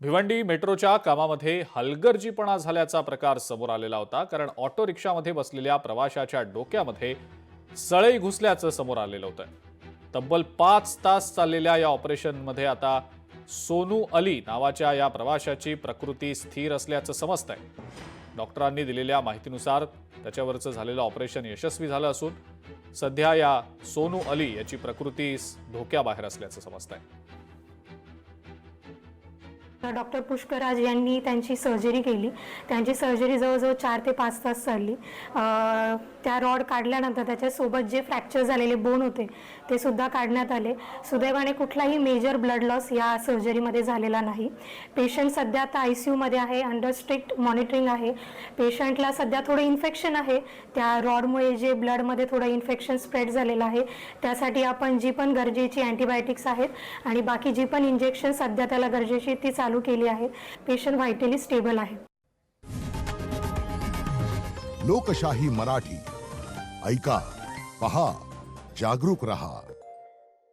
भिवंडी मेट्रोच्या कामामध्ये हलगर्जीपणा झाल्याचा प्रकार समोर आलेला होता। कारण ऑटो रिक्षामध्ये बसलेल्या प्रवाशाच्या डोक्यामध्ये सळई घुसल्याचं समोर आलेलं होतं। तब्बल 5 तास चाललेल्या या ऑपरेशनमध्ये आता सोनू अली नावाच्या या प्रवाशाची प्रकृती स्थिर असल्याचं समजतंय। डॉक्टरांनी दिलेल्या माहितीनुसार त्याच्यावरचं झालेलं ऑपरेशन यशस्वी झालं असून सध्या या सोनू अली याची प्रकृती धोक्याबाहेर असल्याचं समजतंय। डॉक्टर पुष्कराज यांनी त्यांची सर्जरी केली। त्यांची सर्जरी जवळजवळ 4 ते 5 तास चालली। त्या रॉड काढल्यानंतर त्याच्यासोबत जे फ्रॅक्चर झालेले बोन होते ते सुद्धा काढण्यात आले। सुदैवाने कुठलाही मेजर ब्लड लॉस या सर्जरीमध्ये झालेला नाही। पेशंट सध्या आता ICU मध्ये आहे, अंडर स्ट्रिक्ट मॉनिटरिंग आहे। पेशंटला सध्या थोडं इन्फेक्शन आहे, त्या रॉडमुळे जे ब्लडमध्ये थोडं इन्फेक्शन स्प्रेड झालेलं आहे। त्यासाठी आपण जी पण गरजेची अँटीबायोटिक्स आहेत आणि बाकी जी पण इंजेक्शन सध्या त्याला गरजेची ती चालू केली आहे। पेशंट व्हायटली स्टेबल आहे। लोकशाही मराठी ऐका, पहा, जागरूक रहा।